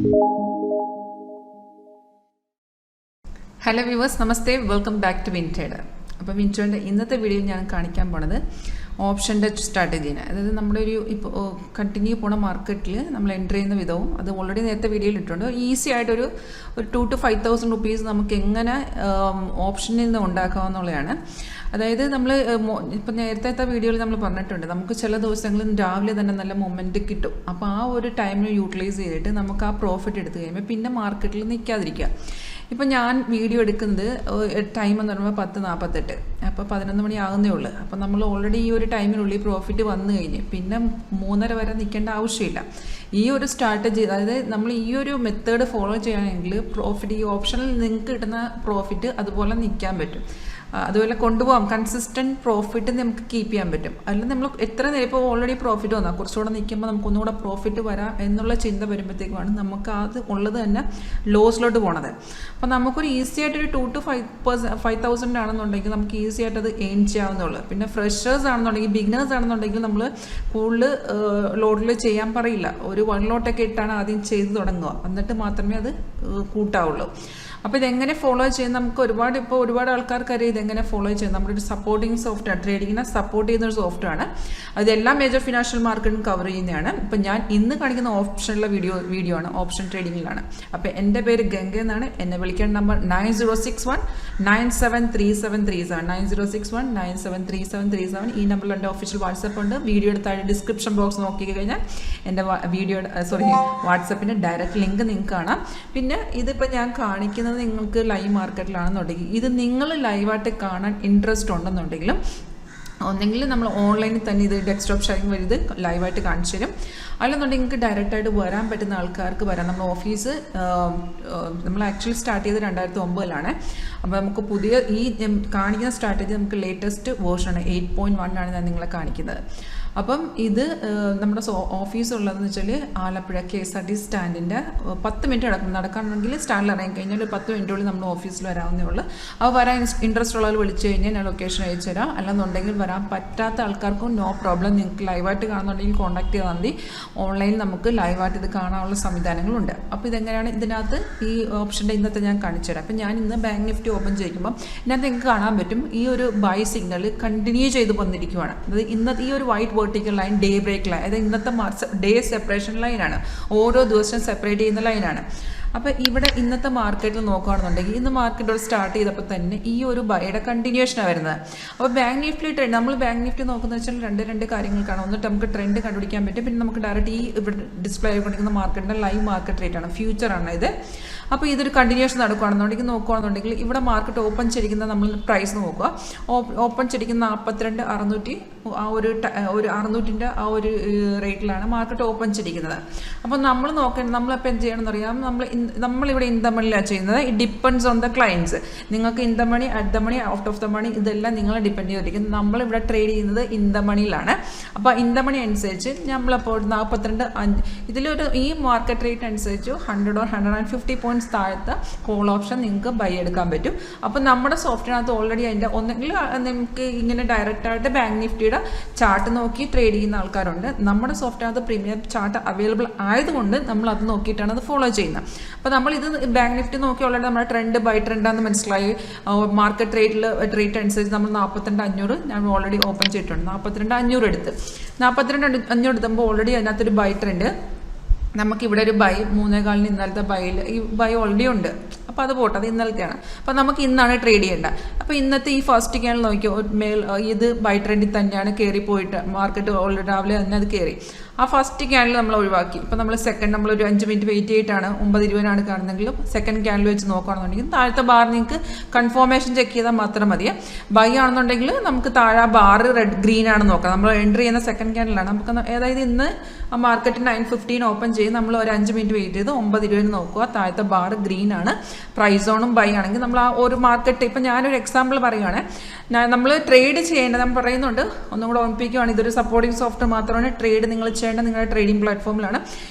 Hello viewers, Namaste, welcome back to WinTrader. അപ്പോൾ WinTrader ഇന്നത്തെ വീഡിയോയിൽ ഞാൻ കാണിക്കാൻ പോണത് ഓപ്ഷൻ്റെ സ്ട്രാറ്റജീനെ. അതായത് നമ്മുടെ ഒരു ഇപ്പോൾ കണ്ടിന്യൂ പോണ മാർക്കറ്റിൽ നമ്മൾ എൻ്റർ ചെയ്യുന്ന വിധവും അത് ഓൾറെഡി നേരത്തെ വീഡിയോയിൽ ഇട്ടുണ്ട്. ഈസി ആയിട്ടൊരു 2,000 to 5,000 rupees നമുക്ക് എങ്ങനെ ഓപ്ഷനിൽ നിന്ന് ഉണ്ടാക്കാമെന്നുള്ളതാണ്. അതായത് നമ്മൾ ഇപ്പം നേരത്തെ വീഡിയോയിൽ നമ്മൾ പറഞ്ഞിട്ടുണ്ട്, നമുക്ക് ചില ദിവസങ്ങളിൽ രാവിലെ തന്നെ നല്ല മൊമെൻറ്റ് കിട്ടും. അപ്പോൾ ആ ഒരു ടൈമിൽ യൂട്ടിലൈസ് ചെയ്തിട്ട് നമുക്ക് ആ പ്രോഫിറ്റ് എടുത്ത് കഴിയുമ്പോൾ പിന്നെ മാർക്കറ്റിൽ നിൽക്കാതിരിക്കുക. ഇപ്പം ഞാൻ വീഡിയോ എടുക്കുന്നത് ടൈം എന്ന് പറയുമ്പോൾ 10:48, അപ്പോൾ 11 മണി ആകുന്നേ ഉള്ളൂ. അപ്പോൾ നമ്മൾ ഓൾറെഡി ഈ ഒരു ടൈമിനുള്ളിൽ പ്രോഫിറ്റ് വന്നു കഴിഞ്ഞ് പിന്നെ 3:30 വരെ നിൽക്കേണ്ട ആവശ്യമില്ല. ഈ ഒരു സ്ട്രാറ്റജി, അതായത് നമ്മൾ ഈ ഒരു മെത്തേഡ് ഫോളോ ചെയ്യുകയാണെങ്കിൽ പ്രോഫിറ്റ്, ഈ ഓപ്ഷനിൽ നിങ്ങൾക്ക് കിട്ടുന്ന പ്രോഫിറ്റ് അതുപോലെ നിൽക്കാൻ പറ്റും, അതുപോലെ കൊണ്ടുപോകാം. കൺസിസ്റ്റൻറ്റ് പ്രോഫിറ്റ് നമുക്ക് കീപ്പ് ചെയ്യാൻ പറ്റും. അല്ലെങ്കിൽ നമ്മൾ എത്ര നേരം ഇപ്പോൾ ഓൾറെഡി പ്രോഫിറ്റ് വന്നാൽ കുറച്ചുകൂടെ നിൽക്കുമ്പോൾ നമുക്കൊന്നുകൂടെ പ്രോഫിറ്റ് വരാം എന്നുള്ള ചിന്ത വരുമ്പോഴത്തേക്കുമാണ് നമുക്ക് അത് ഉള്ളത് തന്നെ ലോസിലോട്ട് പോണത്. അപ്പോൾ നമുക്കൊരു ഈസി ആയിട്ടൊരു 2,000 to 5,000 ആണെന്നുണ്ടെങ്കിൽ നമുക്ക് ഈസി ആയിട്ട് അത് എയിം ചെയ്യാവുന്നുള്ളൂ. പിന്നെ ഫ്രഷേഴ്സ് ആണെന്നുണ്ടെങ്കിൽ, ബിഗിനേഴ്സ് ആണെന്നുണ്ടെങ്കിൽ നമ്മൾ കൂടുതൽ ലോഡിൽ ചെയ്യാൻ പറയില്ല. ഒരു 1 ലോട്ടൊക്കെ ഇട്ടാണ് ആദ്യം ചെയ്ത് തുടങ്ങുക, എന്നിട്ട് മാത്രമേ അത് കൂട്ടാവുള്ളൂ. അപ്പോൾ ഇതെങ്ങനെ ഫോളോ ചെയ്യുന്ന നമുക്ക് ഒരുപാട് ആൾക്കാർക്ക് അറിയാം ഇതെങ്ങനെ ഫോളോ ചെയ്യുന്നത്. നമ്മുടെ ഒരു സപ്പോർട്ടിങ് സോഫ്റ്റ്വെയർ, ട്രേഡിങ്ങിനെ സപ്പോർട്ട് ചെയ്യുന്ന ഒരു സോഫ്റ്റ്വെയർ ആണ്. അതെല്ലാ മേജർ ഫിനാൻഷ്യൽ മാർക്കറ്റും കവർ ചെയ്യുന്നതാണ്. ഇപ്പം ഞാൻ ഇന്ന് കാണിക്കുന്ന ഓപ്ഷനിലെ വീഡിയോ ആണ്, ഓപ്ഷൻ ട്രേഡിങ്ങിലാണ്. അപ്പോൾ എൻ്റെ പേര് ഗംഗ എന്നാണ്. എന്നെ വിളിക്കേണ്ട നമ്പർ 9061973737, 9061973737. ഈ നമ്പറിൽ എൻ്റെ ഒഫീഷ്യൽ വാട്സപ്പ് ഉണ്ട്. വീഡിയോയുടെ താഴെ ഡിസ്ക്രിപ്ഷൻ ബോക്സ് നോക്കി കഴിഞ്ഞാൽ എൻ്റെ വാട്സപ്പിൻ്റെ ഡയറക്റ്റ് ലിങ്ക് നിങ്ങൾക്ക് കാണാം. പിന്നെ ഇതിപ്പോൾ ഞാൻ കാണിക്കുന്നത് നിങ്ങൾക്ക് ലൈവ് മാർക്കറ്റിലാണെന്നുണ്ടെങ്കിൽ, ഇത് നിങ്ങൾ ലൈവായിട്ട് കാണാൻ ഇൻട്രസ്റ്റ് ഉണ്ടെന്നുണ്ടെങ്കിലും ഒന്നെങ്കിൽ നമ്മൾ ഓൺലൈനിൽ തന്നെ ഇത് ഡെസ്ക്ടോപ്പ് ഷെയറിംഗ് വഴി ഇത് ലൈവായിട്ട് കാണിച്ചു തരും. അല്ലെന്നുണ്ടെങ്കിൽ നിങ്ങൾക്ക് ഡയറക്റ്റായിട്ട് വരാൻ പറ്റുന്ന ആൾക്കാർക്ക് വരാം. നമ്മൾ ഓഫീസ് നമ്മൾ ആക്ച്വലി സ്റ്റാർട്ട് ചെയ്ത് 2009 അപ്പോൾ നമുക്ക് പുതിയ ഈ കാണിക്കുന്ന സ്ട്രാറ്റജി നമുക്ക് ലേറ്റസ്റ്റ് വേർഷനാണ്, 8.1 ആണ് ഞാൻ നിങ്ങളെ കാണിക്കുന്നത്. അപ്പം ഇത് നമ്മുടെ ഓഫീസ് ഉള്ളതെന്ന് വെച്ചാൽ ആലപ്പുഴ KSRTC സ്റ്റാൻഡിൻ്റെ 10 മിനിറ്റ് നടക്കാനുണ്ടെങ്കിൽ സ്റ്റാൻഡിൽ ഇറങ്ങി കഴിഞ്ഞാൽ 10 മിനിറ്റുള്ളിൽ നമ്മൾ ഓഫീസിൽ വരാവുന്നേ ഉള്ളൂ. അപ്പോൾ വരാൻ ഇൻട്രസ്റ്റ് ഉള്ളവർ വിളിച്ചു കഴിഞ്ഞാൽ ഞാൻ ലൊക്കേഷൻ അയച്ചു തരാം. അല്ലെന്നുണ്ടെങ്കിൽ വരാൻ പറ്റാത്ത ആൾക്കാർക്കും നോ പ്രോബ്ലം. നിങ്ങൾക്ക് ലൈവായിട്ട് കാണുന്നുണ്ടെങ്കിൽ കോൺടാക്ട് ചെയ്താൽ മതി. ഓൺലൈനിൽ നമുക്ക് ലൈവായിട്ട് ഇത് കാണാനുള്ള സംവിധാനങ്ങളുണ്ട്. അപ്പോൾ ഇതെങ്ങനെയാണ് ഇതിനകത്ത് ഈ ഓപ്ഷൻ്റെ ഇന്നത്തെ ഞാൻ കാണിച്ചു തരാം. അപ്പോൾ ഞാൻ ഇന്ന് ബാങ്ക് നിഫ്റ്റി ഓപ്പൺ ചെയ്യുമ്പോൾ ഇതിനകത്ത് നിങ്ങൾക്ക് കാണാൻ പറ്റും ഈ ഒരു ബൈ സിഗ്നൽ കണ്ടിന്യൂ ചെയ്ത് വന്നിരിക്കുകയാണ്. അതായത് ഇന്നത്തെ ഈ ഒരു white vertical line day break line, അതായത് ഇന്നത്തെ ഡേ സെപ്പറേഷൻ ലൈനാണ്, ഓരോ ദിവസവും സെപ്പറേറ്റ് ചെയ്യുന്ന ലൈനാണ്. അപ്പോൾ ഇവിടെ ഇന്നത്തെ മാർക്കറ്റിൽ നോക്കുകയാണെന്നുണ്ടെങ്കിൽ ഇന്ന് മാർക്കറ്റ് സ്റ്റാർട്ട് ചെയ്തപ്പോൾ തന്നെ ഈ ഒരു ബൈയുടെ കണ്ടിന്യൂഷനാണ് വരുന്നത്. അപ്പോൾ ബാങ്ക് നിഫ്റ്റി ട്രെൻഡ്, നമ്മൾ ബാങ്ക് നിഫ്റ്റി നോക്കുന്നത് വെച്ചാൽ രണ്ട് കാര്യങ്ങൾക്കാണ്. ഒന്നിട്ട് നമുക്ക് ട്രെൻഡ് കണ്ടുപിടിക്കാൻ പറ്റും, പിന്നെ നമുക്ക് ഡയറക്റ്റ് ഈ ഇവിടെ ഡിസ്പ്ലേ ആയിക്കൊണ്ടിരിക്കുന്ന മാർക്കറ്റിൻ്റെ ലൈവ് മാർക്കറ്റ് റേറ്റ് ആണ്, ഫ്യൂച്ചറാണ് ഇത്. അപ്പോൾ ഇതൊരു കണ്ടിന്യൂഷൻ നടക്കുകയാണെന്നുണ്ടെങ്കിൽ നോക്കുകയാണെന്നുണ്ടെങ്കിൽ ഇവിടെ മാർക്കറ്റ് ഓപ്പൺ ചെയ്തിരിക്കുന്ന നമ്മൾ പ്രൈസ് നോക്കുക. ഓപ്പൺ ചെയ്തിരിക്കുന്ന 42,600 ആ ഒരു 600ൻ്റെ ആ ഒരു റേറ്റിലാണ് മാർക്കറ്റ് ഓപ്പൺ ചെയ്തിരിക്കുന്നത്. അപ്പോൾ നമ്മൾ നോക്കേണ്ടത്, നമ്മളപ്പോൾ എന്ത് ചെയ്യണമെന്ന് അറിയാം, നമ്മളിവിടെ ഇൻ ദ മണിയിലാണ് ചെയ്യുന്നത്. It depends on the clients. നിങ്ങൾക്ക് in the money, at the money, out of the money ഇതെല്ലാം നിങ്ങളെ ഡിപ്പെൻഡ് ചെയ്തിരിക്കും. നമ്മളിവിടെ ട്രേഡ് ചെയ്യുന്നത് ഇൻ ദ മണിയിലാണ്. അപ്പോൾ ഇൻ ദ മണി അനുസരിച്ച് നമ്മളപ്പോൾ 42.5 ഇതിലൊരു ഈ മാർക്കറ്റ് റേറ്റ് അനുസരിച്ച് 100 or 150 points താഴത്തെ കോൾ ഓപ്ഷൻ നിങ്ങൾക്ക് ബൈ എടുക്കാൻ പറ്റും. അപ്പോൾ നമ്മുടെ സോഫ്റ്റ്വെയറിനകത്ത് ഓൾറെഡി അതിൻ്റെ ഒന്നെങ്കിൽ നമുക്ക് ഇങ്ങനെ ഡയറക്റ്റായിട്ട് ബാങ്ക് നിഫ്റ്റിയുടെ ചാർട്ട് നോക്കി ട്രേഡ് ചെയ്യുന്ന ആൾക്കാരുണ്ട്. നമ്മുടെ സോഫ്റ്റ്വെയറിനകത്ത് പ്രീമിയം ചാർട്ട് അവൈലബിൾ ആയതുകൊണ്ട് നമ്മൾ അത് നോക്കിയിട്ടാണ് അത് ഫോളോ ചെയ്യുന്നത്. അപ്പോൾ നമ്മളിത് ബാങ്ക് നിഫ്റ്റി നോക്കി ഓൾറെഡി നമ്മുടെ ട്രെൻഡ് ബൈ ട്രെൻഡാണെന്ന് മനസ്സിലായി. മാർക്കറ്റ് റേറ്റ് അനുസരിച്ച് നമ്മൾ 42,500 ഞാൻ ഓൾറെഡി ഓപ്പൺ ചെയ്തിട്ടുണ്ട്. 42,500 എടുത്ത് 42,500 എടുത്തുമ്പോൾ ഓൾറെഡി അതിനകത്തൊരു ബൈ ട്രെൻഡ്, നമുക്കിവിടെ ഒരു ബൈ 3.4 ഇന്നലത്തെ ബൈയിൽ ഈ ബൈ ഓൾറെഡി ഉണ്ട്. അപ്പോൾ അത് പോട്ടെ, അത് ഇന്നലത്തെയാണ്. അപ്പോൾ നമുക്ക് ഇന്നാണ് ട്രേഡ് ചെയ്യേണ്ടത്. അപ്പോൾ ഇന്നത്തെ ഈ ഫസ്റ്റ് ക്യാൻഡിൽ നോക്കിയോ ഇത് ബൈ ട്രെൻഡിൽ തന്നെയാണ് കയറി പോയിട്ട് മാർക്കറ്റ് ഓൾറെഡി രാവിലെ തന്നെ അത് കയറി. ആ ഫസ്റ്റ് ക്യാൻഡിൽ നമ്മൾ ഒഴിവാക്കി. ഇപ്പോൾ നമ്മൾ സെക്കൻഡ് നമ്മളൊരു 5 മിനിറ്റ് വെയിറ്റ് ചെയ്തിട്ടാണ് 9:20 കാണുന്നെങ്കിലും സെക്കൻഡ് ക്യാൻഡിൽ വെച്ച് നോക്കുകയാണെന്നുണ്ടെങ്കിൽ താഴത്തെ ബാർ നിങ്ങൾക്ക് കൺഫർമേഷൻ ചെക്ക് ചെയ്താൽ മാത്രം മതി. ബൈ ആണെന്നുണ്ടെങ്കിൽ നമുക്ക് താഴെ ബാർ ഗ്രീൻ ആണ് നോക്കാം. നമ്മൾ എൻട്രി ചെയ്യുന്ന സെക്കൻഡ് ക്യാൻഡിലാണ് നമുക്ക്, അതായത് ഇന്ന് ആ മാർക്കറ്റ് 9:15 ഓപ്പൺ ചെയ്ത് നമ്മൾ ഒരു 5 മിനിറ്റ് വെയിറ്റ് ചെയ്ത് 9:20 നോക്കുക. താഴത്തെ ബാർ ഗ്രീൻ ആണ്. പ്രൈസ് ഓണും ബൈ ആണെങ്കിൽ നമ്മൾ ആ ഒരു മാർക്കറ്റ്, ഇപ്പം ഞാനൊരു എക്സാമ്പിൾ പറയുകയാണ്, നമ്മൾ ട്രേഡ് ചെയ്യേണ്ടത് നമ്മൾ പറയുന്നുണ്ട്, ഒന്നും കൂടെ ഓർമ്മിപ്പിക്കുകയാണ്, ഇതൊരു സപ്പോർട്ടിംഗ് സോഫ്റ്റ്വെയർ മാത്രമാണ്. ട്രേഡ് നിങ്ങൾ ചെയ്യേണ്ടത് നിങ്ങളുടെ ട്രേഡിംഗ് പ്ലാറ്റ്ഫോമിലാണ്.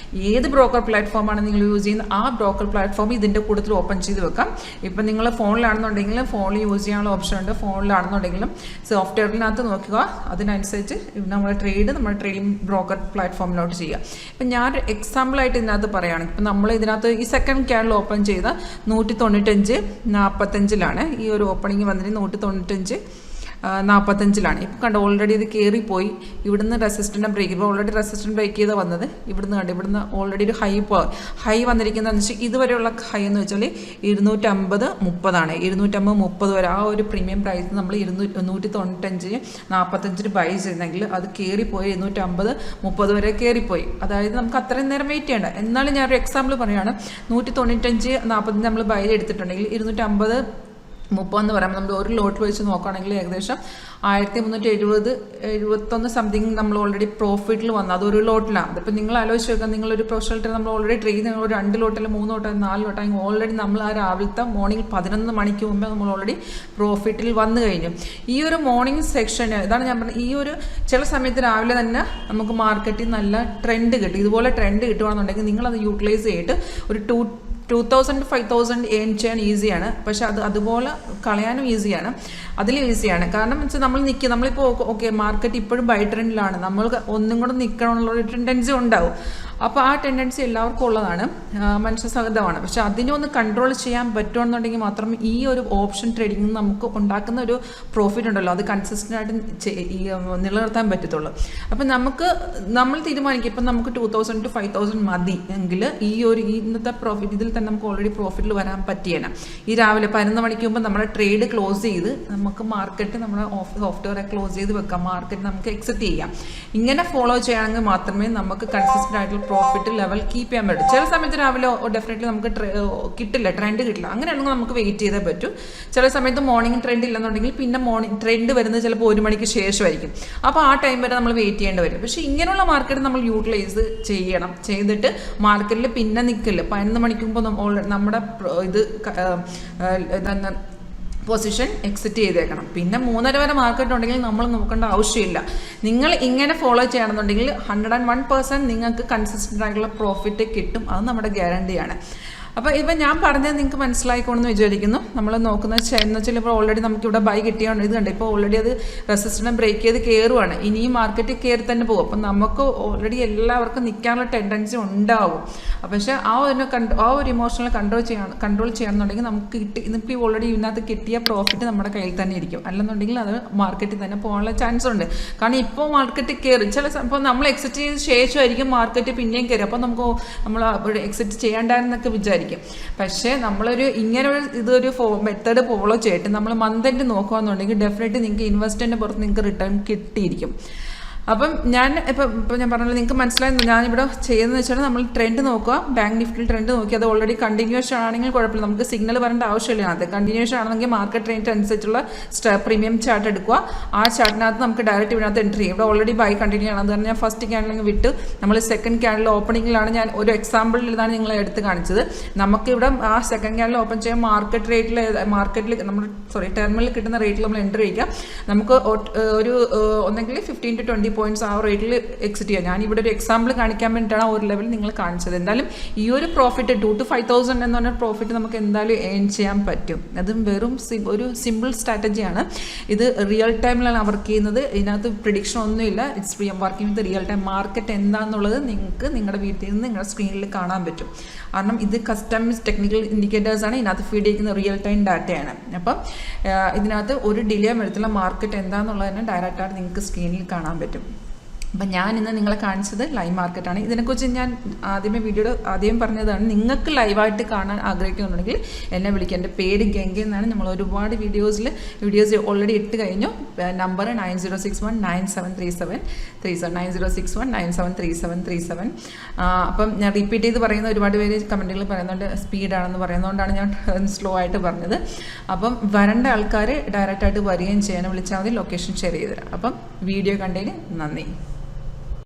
ഏത് ബ്രോക്കർ പ്ലാറ്റ്ഫോമാണ് നിങ്ങൾ യൂസ് ചെയ്യുന്നത് ആ ബ്രോക്കർ പ്ലാറ്റ്ഫോം ഇതിൻ്റെ കൂട്ടത്തിൽ ഓപ്പൺ ചെയ്ത് വെക്കാം. ഇപ്പം നിങ്ങൾ ഫോണിലാണെന്നുണ്ടെങ്കിൽ ഫോണിൽ യൂസ് ചെയ്യാനുള്ള ഓപ്ഷൻ ഉണ്ട്. ഫോണിലാണെന്നുണ്ടെങ്കിലും സോഫ്റ്റ്വെയറിനകത്ത് നോക്കുക, അതിനനുസരിച്ച് നമ്മുടെ ട്രേഡിംഗ് ബ്രോക്കർ പ്ലാറ്റ്ഫോമിലോട്ട് ചെയ്യുക. ഇപ്പം ഞാനൊരു എക്സാമ്പിളായിട്ട് ഇതിനകത്ത് പറയുകയാണ്. ഇപ്പം നമ്മൾ ഇതിനകത്ത് ഈ സെക്കൻഡ് ക്യാൻഡിൽ ഓപ്പൺ ചെയ്ത 195.45 ഈ ഒരു ഓപ്പണിംഗ് വന്നിട്ട് 195.45 ഇപ്പം കണ്ടോ ഓൾറെഡി ഇത് കയറിപ്പോയി. ഇവിടുന്ന് റെസിസ്റ്റൻ്റ് ബ്രേക്ക് ഇപ്പോൾ ഓൾറെഡി റെസിസ്റ്റൻ്റ് ബ്രേക്ക് ചെയ്ത് വന്നത് ഇവിടുന്ന് കണ്ട് ഇവിടുന്ന് ഓൾറെഡി ഒരു ഹൈ വന്നിരിക്കുന്നതെന്ന് വെച്ചാൽ ഇതുവരെയുള്ള ഹൈ എന്ന് വെച്ചാൽ 250.30 250.30 വരെ ആ ഒരു പ്രീമിയം പ്രൈസ് നമ്മൾ 195.45 ബൈ ചെയ്യുന്നെങ്കിൽ അത് കയറിപ്പോയി 250.30 വരെ കയറിപ്പോയി. അതായത് നമുക്ക് അത്രയും നേരം വെയിറ്റ് ചെയ്യേണ്ട. എന്നാലും ഞാനൊരു എക്സാമ്പിൾ പറയുകയാണ്. 195.45 നമ്മൾ ബൈ എടുത്തിട്ടുണ്ടെങ്കിൽ 250.30 എന്ന് പറയുമ്പോൾ നമ്മൾ ഒരു ലോട്ടിൽ വെച്ച് നോക്കുകയാണെങ്കിൽ ഏകദേശം 1370 സംതിങ് നമ്മൾ ഓൾറെഡി പ്രോഫിറ്റിൽ വന്നു. അതൊരു ലോട്ടിലാണ്. അതിപ്പോൾ നിങ്ങൾ ആലോചിച്ച് നോക്കുക, നിങ്ങളൊരു പ്രൊഫഷണൽ ട്രേഡർ നമ്മൾ ഓൾറെഡി ട്രേഡ് നിങ്ങൾ 2 ലോട്ടല്ല 3 ലോട്ടല്ല 4 ലോട്ടാണെങ്കിൽ ഓൾറെഡി നമ്മൾ ആ രാവിലത്തെ മോർണിംഗ് 11 മണിക്ക് മുമ്പേ നമ്മൾ ഓൾറെഡി പ്രോഫിറ്റിൽ വന്നു കഴിഞ്ഞു. ഈ ഒരു മോർണിംഗ് സെക്ഷൻ ഇതാണ് ഞാൻ പറഞ്ഞത്. ഈ ഒരു ചില സമയത്ത് രാവിലെ തന്നെ നമുക്ക് മാർക്കറ്റിൽ നല്ല ട്രെൻഡ് കിട്ടും. ഇതുപോലെ ട്രെൻഡ് കിട്ടുകയാണെന്നുണ്ടെങ്കിൽ നിങ്ങളത് യൂട്ടിലൈസ് ചെയ്തിട്ട് ഒരു 2000 5000 ഏൺ ചെയ്യാൻ ഈസിയാണ്. പക്ഷെ അതുപോലെ കളയാനും ഈസിയാണ്. അതിലും ഈസിയാണ്. കാരണം വെച്ചാൽ നമ്മളിപ്പോൾ ഓക്കെ മാർക്കറ്റ് ഇപ്പോഴും ബൈ ട്രെൻഡിലാണ്, നമ്മൾ ഒന്നും കൂടെ നിൽക്കണമെന്നുള്ളൊരു ടെൻഡൻസി ഉണ്ടാവും. അപ്പോൾ ആ ടെൻഡൻസി എല്ലാവർക്കും ഉള്ളതാണ്, മനുഷ്യ സഹജമാണ്. പക്ഷെ അതിനെ ഒന്ന് കൺട്രോൾ ചെയ്യാൻ പറ്റുമെന്നുണ്ടെങ്കിൽ മാത്രമേ ഈ ഒരു ഓപ്ഷൻ ട്രേഡിംഗ് നമുക്ക് ഉണ്ടാക്കുന്ന ഒരു പ്രോഫിറ്റ് ഉണ്ടല്ലോ അത് കൺസിസ്റ്റൻ്റ് ആയിട്ട് നിലനിർത്താൻ പറ്റത്തുള്ളൂ. അപ്പം നമ്മൾ തീരുമാനിക്കും ഇപ്പം നമുക്ക് 2000 to 5000 മതി എങ്കിൽ ഇന്നത്തെ പ്രോഫിറ്റ് ഇതിൽ തന്നെ നമുക്ക് ഓൾറെഡി പ്രോഫിറ്റിൽ വരാൻ പറ്റിയേനെ. ഈ രാവിലെ 11 മണിക്ക് മുമ്പ് നമ്മുടെ ട്രേഡ് ക്ലോസ് ചെയ്ത് നമുക്ക് മാർക്കറ്റ് നമ്മുടെ സോഫ്റ്റ്വെയറെ ക്ലോസ് ചെയ്ത് വെക്കാം, മാർക്കറ്റ് നമുക്ക് എക്സിറ്റ് ചെയ്യാം. ഇങ്ങനെ ഫോളോ ചെയ്യുകയാണെങ്കിൽ മാത്രമേ നമുക്ക് കൺസിസ്റ്റൻ്റ് ആയിട്ടുള്ള പ്രോഫിറ്റ് ലെവൽ കീപ്പ് ചെയ്യാൻ പറ്റും. ചില സമയത്ത് രാവിലെ ഡെഫിനറ്റ്ലി നമുക്ക് കിട്ടില്ല, ട്രെൻഡ് കിട്ടില്ല. അങ്ങനെയാണെങ്കിൽ നമുക്ക് വെയിറ്റ് ചെയ്തേ പറ്റൂ. ചില സമയത്ത് മോർണിംഗ് ട്രെൻഡ് ഇല്ലെന്നുണ്ടെങ്കിൽ പിന്നെ മോർണിംഗ് ട്രെൻഡ് വരുന്നത് ചിലപ്പോൾ 1 മണിക്ക് ശേഷമായിരിക്കും. അപ്പോൾ ആ ടൈം വരെ നമ്മൾ വെയിറ്റ് ചെയ്യേണ്ടി വരും. പക്ഷേ ഇങ്ങനെയുള്ള മാർക്കറ്റ് നമ്മൾ യൂട്ടിലൈസ് ചെയ്തിട്ട് മാർക്കറ്റിൽ പിന്നെ നിൽക്കില്ല. 11 മണിക്ക് മുമ്പ് നമ്മുടെ പൊസിഷൻ എക്സിറ്റ് ചെയ്തേക്കണം. പിന്നെ 3:30 വരെ മാർക്കറ്റ് ഉണ്ടെങ്കിൽ നമ്മൾ നോക്കേണ്ട ആവശ്യമില്ല. നിങ്ങൾ ഇങ്ങനെ ഫോളോ ചെയ്യണമെന്നുണ്ടെങ്കിൽ 101% നിങ്ങൾക്ക് കൺസിസ്റ്റൻ്റ് ആയിട്ടുള്ള പ്രോഫിറ്റ് കിട്ടും. അത് നമ്മുടെ ഗ്യാരണ്ടിയാണ്. അപ്പോൾ ഇപ്പം ഞാൻ പറഞ്ഞത് നിങ്ങൾക്ക് മനസ്സിലായിക്കോണമെന്ന് വിചാരിക്കുന്നു. നമ്മൾ നോക്കുന്നത് എന്ന് വെച്ചാൽ ഇപ്പോൾ ഓൾറെഡി നമുക്കിവിടെ ബൈ കിട്ടിയാണ്. ഇത് കണ്ട് ഇപ്പോൾ ഓൾറെഡി അത് റെസിസ്റ്റൻസ് ബ്രേക്ക് ചെയ്ത് കയറുവാണ്. ഇനിയും മാർക്കറ്റ് കയറി തന്നെ പോകും. അപ്പം നമുക്ക് ഓൾറെഡി എല്ലാവർക്കും നിൽക്കാനുള്ള ടെൻഡൻസി ഉണ്ടാവും. പക്ഷേ ആ ഒരു ഇമോഷണൽ കൺട്രോൾ ചെയ്യണമെന്നുണ്ടെങ്കിൽ നമുക്ക് ഇന്നിപ്പോൾ ഓൾറെഡി ഇതിനകത്ത് കിട്ടിയ പ്രോഫിറ്റ് നമ്മുടെ കയ്യിൽ തന്നെ ഇരിക്കും. അല്ലെന്നുണ്ടെങ്കിൽ അത് മാർക്കറ്റിൽ തന്നെ പോകാനുള്ള ചാൻസ് ഉണ്ട്. കാരണം ഇപ്പോൾ മാർക്കറ്റ് കയറി ഇപ്പോൾ നമ്മൾ എക്സിറ്റ് ചെയ്ത ശേഷമായിരിക്കും മാർക്കറ്റ് പിന്നെയും കയറി. അപ്പോൾ നമ്മൾ എക്സിറ്റ് ചെയ്യേണ്ടെന്നൊക്കെ വിചാരിക്കും. പക്ഷേ ഇതൊരു മെത്തേഡ് ഫോളോ ചെയ്തിട്ട് നമ്മൾ മന്ത് എൻഡ് നോക്കുകയെന്നുണ്ടെങ്കിൽ ഡെഫിനറ്റ്ലി നിങ്ങൾക്ക് ഇൻവെസ്റ്റ്മെൻറ്റിൻ്റെ പുറത്ത് നിങ്ങൾക്ക് റിട്ടേൺ കിട്ടിയിരിക്കും. അപ്പം ഞാൻ പറഞ്ഞല്ലോ നിങ്ങൾക്ക് മനസ്സിലായി. ഞാനിവിടെ ചെയ്യുന്നതെന്ന് വെച്ചാൽ നമ്മൾ ട്രെൻഡ് നോക്കുക, ബാങ്ക് നിഫ്റ്റിയിൽ ട്രെൻഡ് നോക്കി അത് ഓൾറെഡി കണ്ടിന്യൂഷൻ ആണെങ്കിൽ കുഴപ്പമില്ല, നമുക്ക് സിഗ്നൽ വരേണ്ട ആവശ്യമില്ല. അത് കണ്ടിന്യൂഷൻ ആണെങ്കിൽ മാർക്കറ്റ് ട്രെൻഡ് അനുസരിച്ചുള്ള പ്രീമിയം ചാർട്ട് എടുക്കുക. ആ ചാർട്ടിനകത്ത് നമുക്ക് ഡയറക്റ്റ് ഇതിനകത്ത് എൻട്രി ചെയ്യും. ഇവിടെ ഓൾറെഡി ബൈ കണ്ടിന്യൂ ആണ്. അത് കാരണം ഞാൻ ഫസ്റ്റ് ക്യാൻഡിൽ വിട്ട് നമ്മൾ സെക്കൻഡ് ക്യാൻഡിൽ ഓപ്പണിങ്ങിലാണ് ഞാൻ ഒരു എക്സാമ്പിളിൽ ഇതാണ് നിങ്ങളെ എടുത്ത് കാണിച്ചത്. നമുക്കിവിടെ ആ സെക്കൻഡ് ക്യാൻഡിൽ ഓപ്പൺ ചെയ്യാൻ മാർക്കറ്റിൽ നമ്മൾ ടെർമിനലിൽ കിട്ടുന്ന റേറ്റിൽ നമ്മൾ എൻട്രി ചെയ്യുക. നമുക്ക് ഒന്നെങ്കിൽ 15 to 20 പോയിന്റ്സ് ആ റേറ്റിൽ എക്സിറ്റ് ചെയ്യാം. ഞാൻ ഇവിടെ ഒരു എക്സാമ്പിൾ കാണിക്കാൻ വേണ്ടിയിട്ടാണ് ഒരു ലെവൽ നിങ്ങൾ കാണിച്ചത്. എന്തായാലും ഈ ഒരു പ്രോഫിറ്റ് 2 to 5000 എന്ന് പറഞ്ഞ പ്രോഫിറ്റ് നമുക്ക് എന്തായാലും ഏൺ ചെയ്യാൻ പറ്റും. അതും വെറും ഒരു സിമ്പിൾ സ്ട്രാറ്റജിയാണ്. ഇത് റിയൽ ടൈമിലാണ് വർക്ക് ചെയ്യുന്നത്. ഇതിനകത്ത് പ്രിഡിക്ഷൻ ഒന്നുമില്ല. It's working with real time. Market എന്താണെന്നുള്ളത് നിങ്ങൾക്ക് നിങ്ങളുടെ വീട്ടിൽ നിന്ന് നിങ്ങളുടെ സ്ക്രീനിൽ കാണാൻ പറ്റും. കാരണം ഇത് കസ്റ്റമൈസ് ടെക്നിക്കൽ ഇൻഡിക്കേറ്റേഴ്സാണ്. ഇതിനകത്ത് ഫീഡ് ചെയ്യുന്ന റിയൽ ടൈം ഡാറ്റയാണ്. അപ്പം ഇതിനകത്ത് ഒരു ഡിലേ വരുത്തുള്ള മാർക്കറ്റ് എന്താണെന്നുള്ളത് തന്നെ ഡയറക്റ്റായിട്ട് നിങ്ങൾക്ക് സ്ക്രീനിൽ കാണാൻ പറ്റും. അപ്പം ഞാൻ ഇന്ന് നിങ്ങളെ കാണിച്ചത് ലൈവ് മാർക്കറ്റാണ്. ഇതിനെക്കുറിച്ച് ഞാൻ ആദ്യം പറഞ്ഞതാണ്. നിങ്ങൾക്ക് ലൈവായിട്ട് കാണാൻ ആഗ്രഹിക്കുന്നുണ്ടെങ്കിൽ എന്നെ വിളിക്കുക. എൻ്റെ പേര് ഗംഗ എന്നാണ്. നമ്മൾ ഒരുപാട് വീഡിയോസ് ഓൾറെഡി ഇട്ട് കഴിഞ്ഞു. നമ്പർ 9061973737 9061973737. അപ്പം ഞാൻ റിപ്പീറ്റ് ചെയ്ത് പറയുന്ന ഒരുപാട് പേര് കമൻറ്റുകൾ പറയുന്നുണ്ട് സ്പീഡാണെന്ന് പറയുന്നതുകൊണ്ടാണ് ഞാൻ സ്ലോ ആയിട്ട് പറഞ്ഞത്. അപ്പം വരേണ്ട ആൾക്കാർ ഡയറക്റ്റായിട്ട് വരികയും ചെയ്യാനും വിളിച്ചാൽ മതി. ലൊക്കേഷൻ ഷെയർ ചെയ്ത് തരാം. അപ്പം വീഡിയോ കണ്ടതിന് നന്ദി.